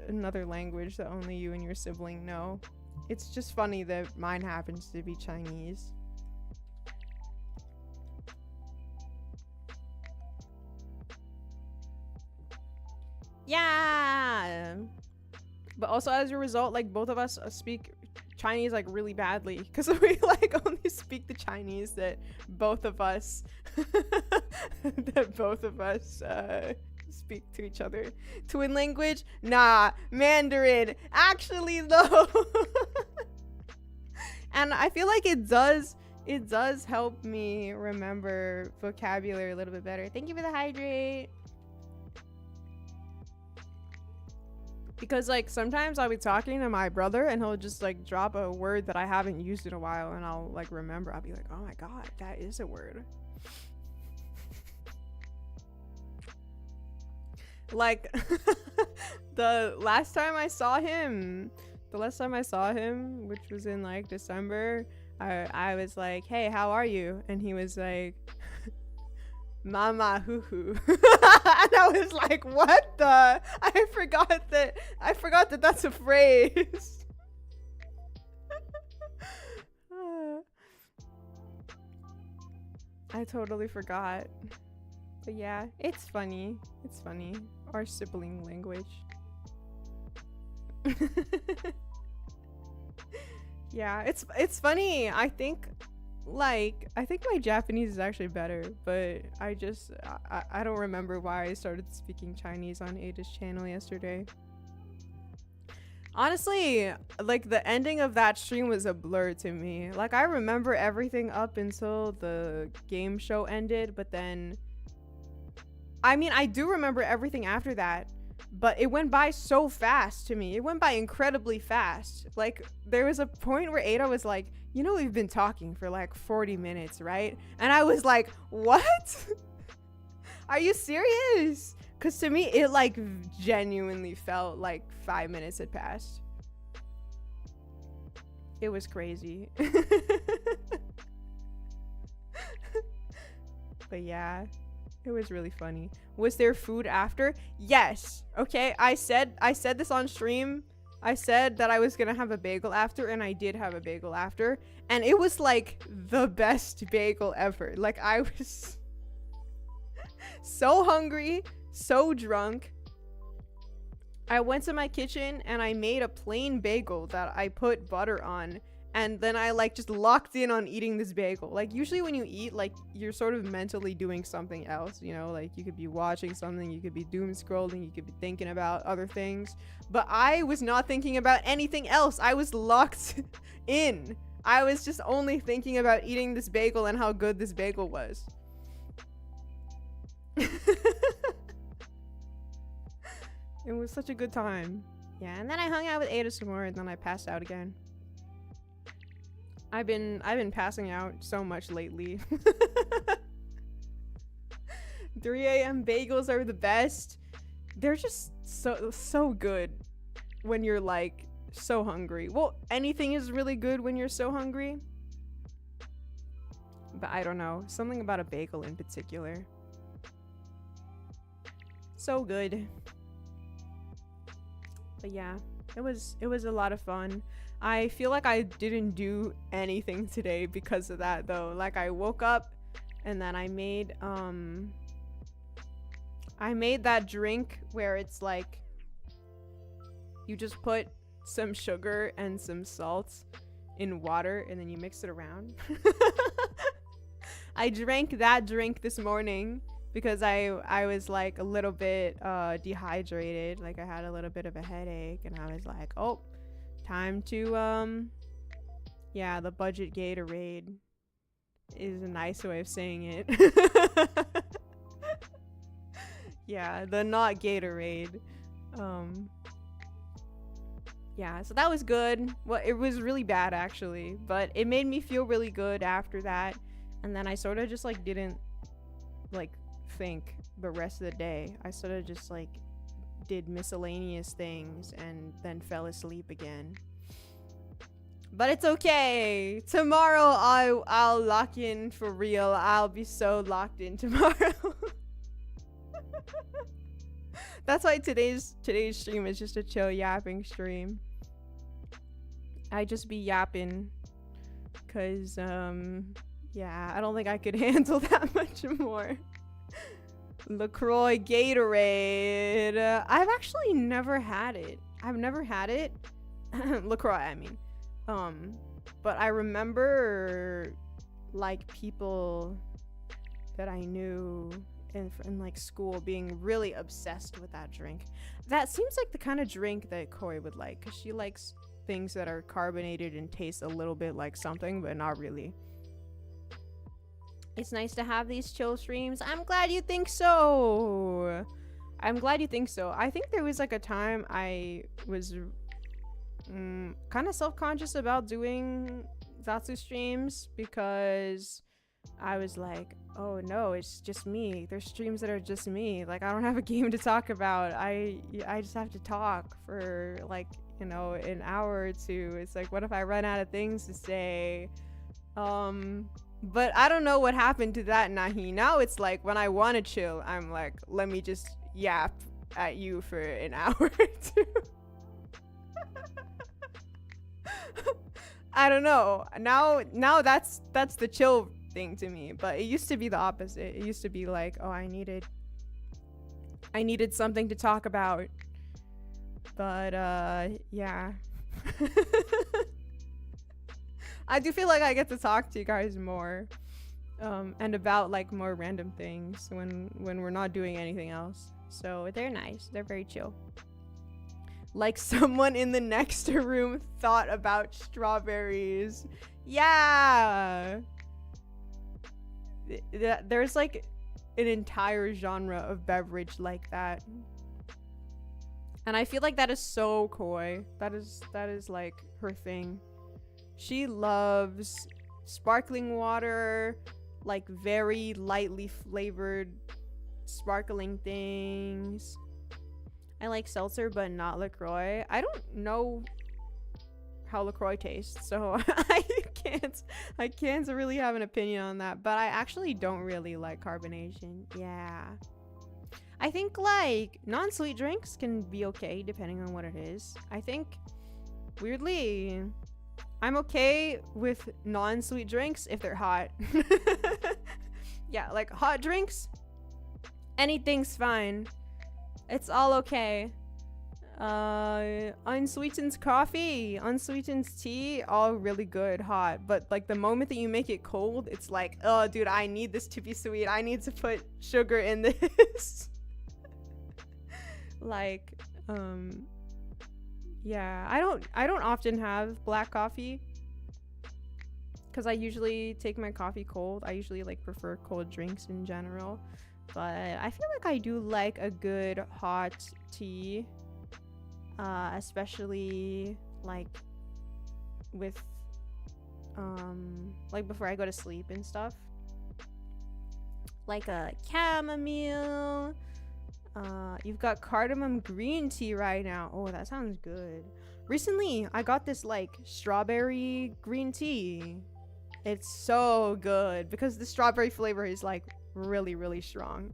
another language that only you and your sibling know. It's just funny that mine happens to be Chinese. Yeah! But also as a result, like, both of us speak Chinese, like, really badly. Because we, like, only speak the Chinese that both of us... speak to each other. Twin language? Nah, Mandarin. Actually, though. And I feel like it does help me remember vocabulary a little bit better. Thank you for the hydrate. Because, like, sometimes I'll be talking to my brother and he'll just, like, drop a word that I haven't used in a while, and I'll, like, remember. I'll be like, oh my god, that is a word. Like, the last time I saw him, which was in, like, December, I was like, hey, how are you? And he was like, mama hoo hoo. And I was like, what the? I forgot that that's a phrase. I totally forgot. But yeah, it's funny. It's funny. Our sibling language. Yeah, it's funny. I think my Japanese is actually better, but I don't remember why I started speaking Chinese on Ada's channel yesterday. Honestly, like, the ending of that stream was a blur to me. Like, I remember everything up until the game show ended, but then I mean, I do remember everything after that, but it went by so fast to me. It went by incredibly fast. Like, there was a point where Ada was like, you know, we've been talking for like 40 minutes, right? And I was like, what? Are you serious? Because to me, it like genuinely felt like 5 minutes had passed. It was crazy. But yeah, it was really funny. Was there food after? Yes. Okay, I said this on stream. I said that I was gonna have a bagel after, and I did have a bagel after, and it was like the best bagel ever. Like, I was so hungry, so drunk. I went to my kitchen and I made a plain bagel that I put butter on, and then I like just locked in on eating this bagel. Like, usually when you eat, like, you're sort of mentally doing something else, you know, like you could be watching something, you could be doom scrolling, you could be thinking about other things, but I was not thinking about anything else. I was locked in. I was just only thinking about eating this bagel and how good this bagel was. It was such a good time. Yeah, and then I hung out with Ada some more, and then I passed out again. I've been passing out so much lately. 3 a.m. bagels are the best. They're just so good when you're like so hungry. Well, anything is really good when you're so hungry. But I don't know, something about a bagel in particular. So good. But yeah, it was a lot of fun. I feel like I didn't do anything today because of that though. Like, I woke up and then I made that drink where it's like you just put some sugar and some salt in water and then you mix it around. I drank that drink this morning because I was like a little bit dehydrated. Like, I had a little bit of a headache and I was like, oh, time to yeah, the budget Gatorade is a nice way of saying it. Yeah, the not Gatorade. Yeah, so that was good. Well, it was really bad actually, but it made me feel really good after that. And then I sort of just like didn't like think the rest of the day. I sort of just like did miscellaneous things and then fell asleep again. But it's okay. Tomorrow I'll lock in for real. I'll be so locked in tomorrow. That's why today's stream is just a chill yapping stream. I just be yapping cuz yeah, I don't think I could handle that much more. LaCroix Gatorade. I've actually never had it. I've never had it. LaCroix, I mean. But I remember like people that I knew in like school being really obsessed with that drink. That seems like the kind of drink that Koi would like, because she likes things that are carbonated and taste a little bit like something, but not really. It's nice to have these chill streams. I'm glad you think so. I'm glad you think so. I think there was like a time I was kind of self-conscious about doing Zatsu streams because I was like, oh no, it's just me. There's streams that are just me. Like, I don't have a game to talk about. I just have to talk for like, you know, an hour or two. It's like, what if I run out of things to say? But I don't know what happened to that, Nahi. Now it's like when I want to chill, I'm like, let me just yap at you for an hour or two. I don't know. Now that's the chill thing to me, but it used to be the opposite. It used to be like, oh, I needed something to talk about. But yeah. I do feel like I get to talk to you guys more, and about like more random things when we're not doing anything else. So they're nice. They're very chill. Like someone in the next room thought about strawberries. Yeah. There's like an entire genre of beverage like that. And I feel like that is so coy. That is like her thing. She loves sparkling water, like very lightly flavored sparkling things. I like seltzer, but not LaCroix. I don't know how LaCroix tastes, so I can't really have an opinion on that. But I actually don't really like carbonation. Yeah. I think like non-sweet drinks can be okay depending on what it is. I think weirdly I'm okay with non-sweet drinks if they're hot. Yeah, like hot drinks, anything's fine. It's all okay. Unsweetened coffee, unsweetened tea, all really good hot. But like the moment that you make it cold, it's like, oh dude, I need this to be sweet. I need to put sugar in this. Like, yeah, I don't often have black coffee because I usually take my coffee cold. I usually like prefer cold drinks in general, but I feel like I do like a good hot tea, especially like with like before I go to sleep and stuff, like a chamomile. You've got cardamom green tea right now. Oh, that sounds good. Recently, I got this like strawberry green tea. It's so good because the strawberry flavor is like really, really strong.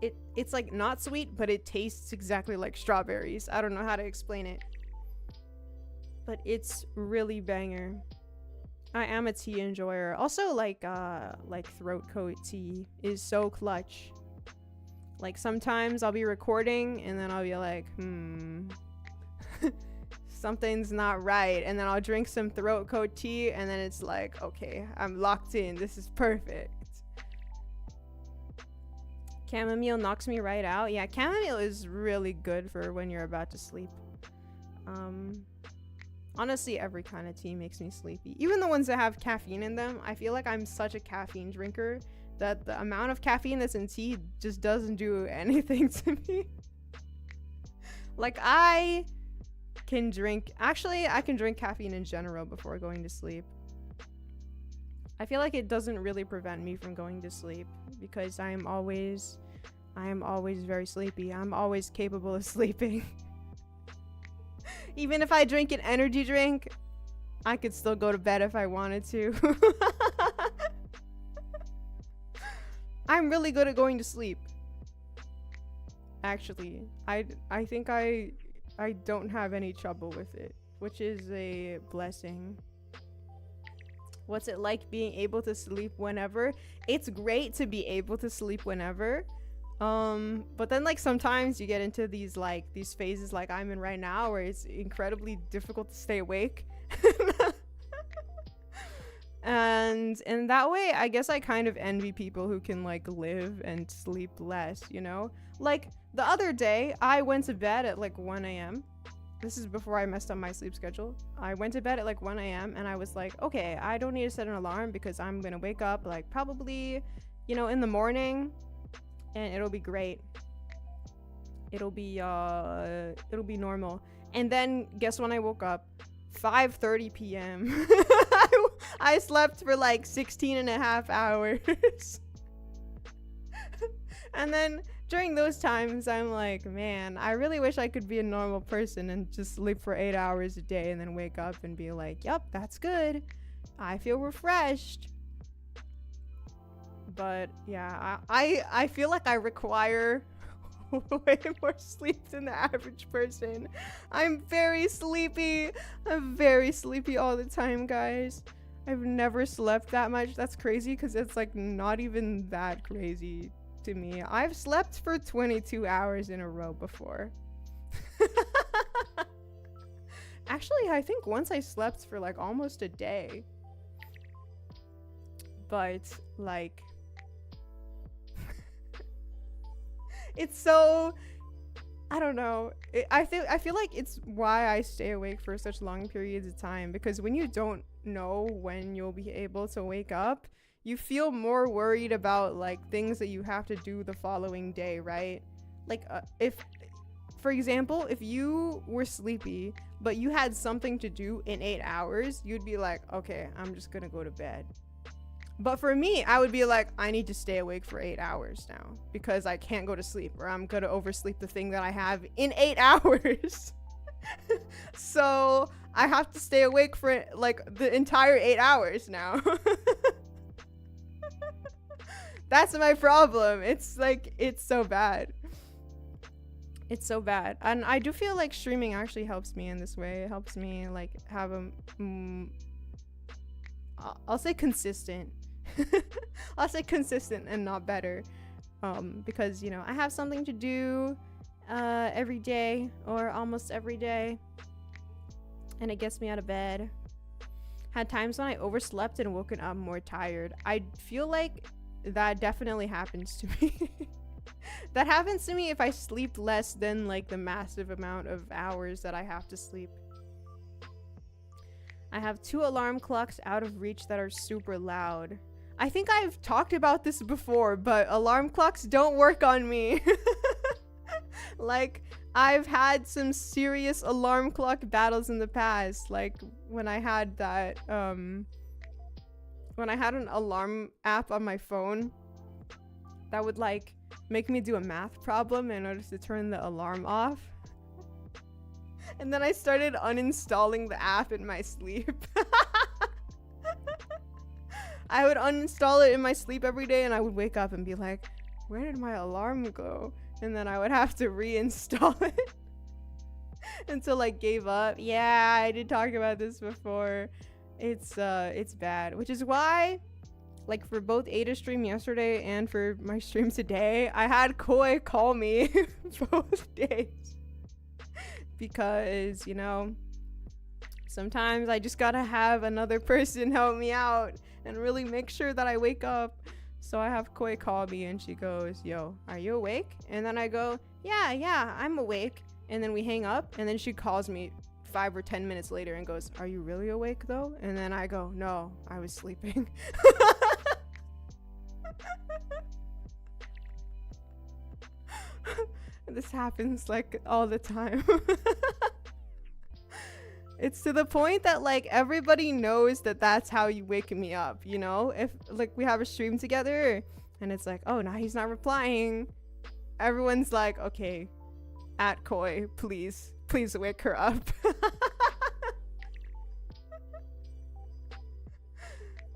It's like not sweet, but it tastes exactly like strawberries. I don't know how to explain it, but it's really banger. I am a tea enjoyer. Also, like throat coat tea is so clutch. Like sometimes I'll be recording and then I'll be like, something's not right, and then I'll drink some throat coat tea and then it's like, okay, I'm locked in. This is perfect. Chamomile knocks me right out. Yeah, chamomile is really good for when you're about to sleep. Honestly, every kind of tea makes me sleepy. Even the ones that have caffeine in them. I feel like I'm such a caffeine drinker that the amount of caffeine that's in tea just doesn't do anything to me. Like I can drink caffeine in general before going to sleep. I feel like it doesn't really prevent me from going to sleep because I am always very sleepy. I'm always capable of sleeping. Even if I drink an energy drink, I could still go to bed if I wanted to. I'm really good at going to sleep. Actually, I think I don't have any trouble with it, which is a blessing. What's it like being able to sleep whenever? It's great to be able to sleep whenever. But then like sometimes you get into these phases like I'm in right now where it's incredibly difficult to stay awake. And in that way, I guess I kind of envy people who can like live and sleep less, you know? Like the other day, I went to bed at like 1 a.m. This is before I messed up my sleep schedule. I went to bed at like 1 a.m. and I was like, okay, I don't need to set an alarm because I'm gonna wake up like probably, you know, in the morning and it'll be great. It'll be normal. And then guess when I woke up? 5:30 p.m. I slept for like 16 and a half hours. And then during those times, I'm like, man, I really wish I could be a normal person and just sleep for 8 hours a day and then wake up and be like, yep, that's good. I feel refreshed. But yeah, I feel like I require way more sleep than the average person. I'm very sleepy. I'm very sleepy all the time, guys. I've never slept that much. That's crazy because it's like not even that crazy to me. I've slept for 22 hours in a row before. Actually, I think once I slept for like almost a day. But like it's so, I don't know. I feel like it's why I stay awake for such long periods of time, because when you don't know when you'll be able to wake up, you feel more worried about like things that you have to do the following day, right? Like if, for example, if you were sleepy but you had something to do in 8 hours, you'd be like, okay, I'm just gonna go to bed. But for me, I would be like, I need to stay awake for 8 hours now because I can't go to sleep, or I'm gonna oversleep the thing that I have in 8 hours. So I have to stay awake for like the entire 8 hours now. That's my problem. It's like, it's so bad. It's so bad. And I do feel like streaming actually helps me in this way. It helps me like have a I'll say consistent. I'll say consistent and not better, because you know I have something to do every day or almost every day, and it gets me out of bed. Had times when I overslept and woken up more tired. I feel like that definitely happens to me. That happens to me if I sleep less than like the massive amount of hours that I have to sleep. I have 2 alarm clocks out of reach that are super loud. I think I've talked about this before, but alarm clocks don't work on me. Like, I've had some serious alarm clock battles in the past. Like, when I had that, when I had an alarm app on my phone that would, like, make me do a math problem in order to turn the alarm off. And then I started uninstalling the app in my sleep. I would uninstall it in my sleep every day, and I would wake up and be like, where did my alarm go? And then I would have to reinstall it until I gave up. Yeah, I did talk about this before. It's bad, which is why, like, for both Ada's stream yesterday and for my stream today, I had Koi call me both days. Because, you know, sometimes I just gotta have another person help me out and really make sure that I wake up. So I have Koi call me and she goes, yo, are you awake? And then I go, yeah, I'm awake. And then we hang up, and then she calls me 5 or 10 minutes later and goes, are you really awake though? And then I go, no, I was sleeping. This happens like all the time. It's to the point that like everybody knows that that's how you wake me up, you know? If like we have a stream together and it's like, oh, now he's not replying, everyone's like, okay, at Koi, please wake her up.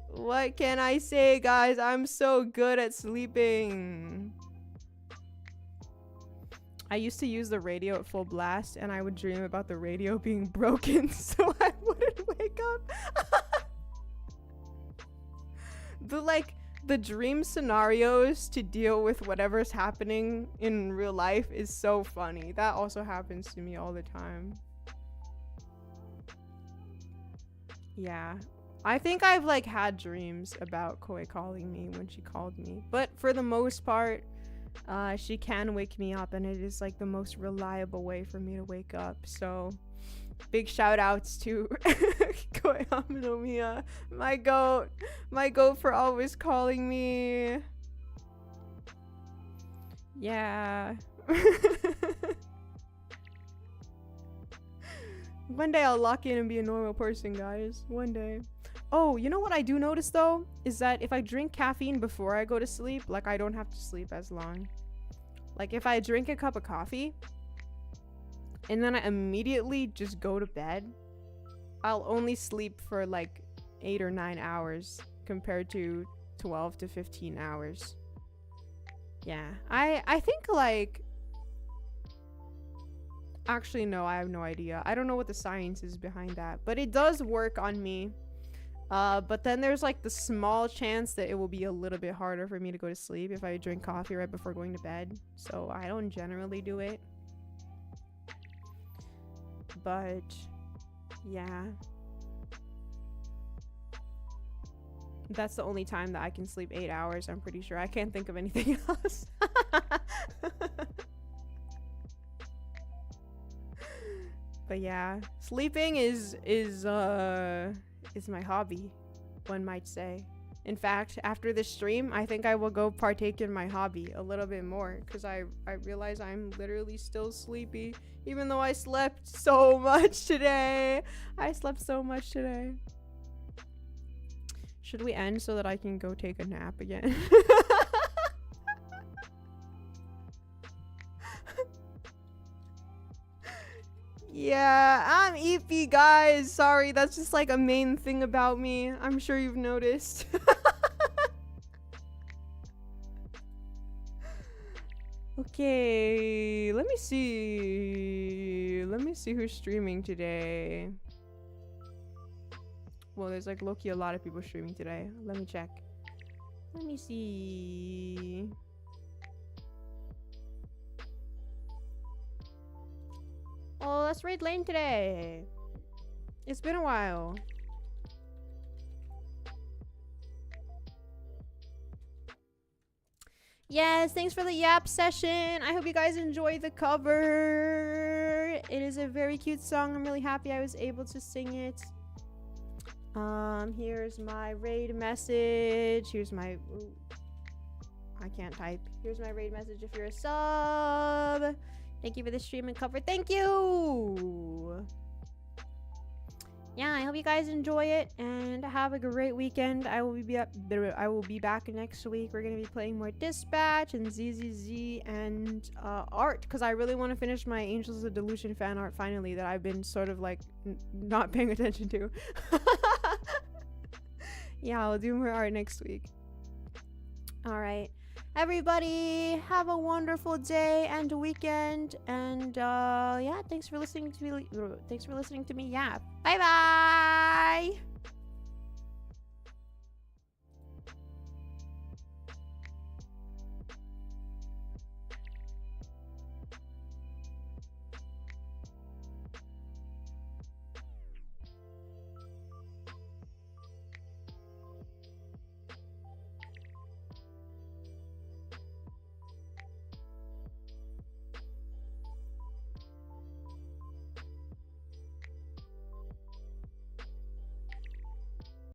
What can I say, guys? I'm so good at sleeping. I used to use the radio at full blast, and I would dream about the radio being broken so I wouldn't wake up. The dream scenarios to deal with whatever's happening in real life is so funny. That also happens to me all the time. Yeah. I think I've like had dreams about Koi calling me when she called me, but for the most part, she can wake me up, and it is like the most reliable way for me to wake up. So big shout outs to Koi Hamanomiya, my goat for always calling me. Yeah. One day I'll lock in and be a normal person, guys. One day. Oh, you know what I do notice though? Is that if I drink caffeine before I go to sleep, like I don't have to sleep as long. Like if I drink a cup of coffee and then I immediately just go to bed, I'll only sleep for like 8 or 9 hours compared to 12 to 15 hours. Yeah, I think like... Actually, no, I have no idea. I don't know what the science is behind that, but it does work on me. But then there's like the small chance that it will be a little bit harder for me to go to sleep if I drink coffee right before going to bed. So I don't generally do it. But Yeah. That's the only time that I can sleep 8 hours, I'm pretty sure. I can't think of anything else. But yeah, sleeping is my hobby, one might say. In fact, after this stream, I think I will go partake in my hobby a little bit more, because I realize I'm literally still sleepy, even though I slept so much today. I slept so much today. Should we end so that I can go take a nap again? Yeah, I'm Eepy, guys. Sorry, that's just like a main thing about me. I'm sure you've noticed. Okay, let me see. Let me see who's streaming today. Well, there's like low-key a lot of people streaming today. Let me check. Let me see. Oh, let's raid Lane today. It's been a while. Yes, thanks for the yap session. I hope you guys enjoy the cover. It is a very cute song. I'm really happy I was able to sing it. Here's my raid message. Here's my... Ooh, I can't type. Here's my raid message if you're a sub. Thank you for the stream and cover. Thank you! Yeah, I hope you guys enjoy it and have a great weekend. I will be back next week. We're gonna be playing more Dispatch and ZZZ and art, because I really want to finish my Angels of Delusion fan art finally that I've been sort of like not paying attention to. Yeah, I'll do more art next week. Alright. Everybody, have a wonderful day and weekend, and yeah, thanks for listening to me. Yeah, bye bye.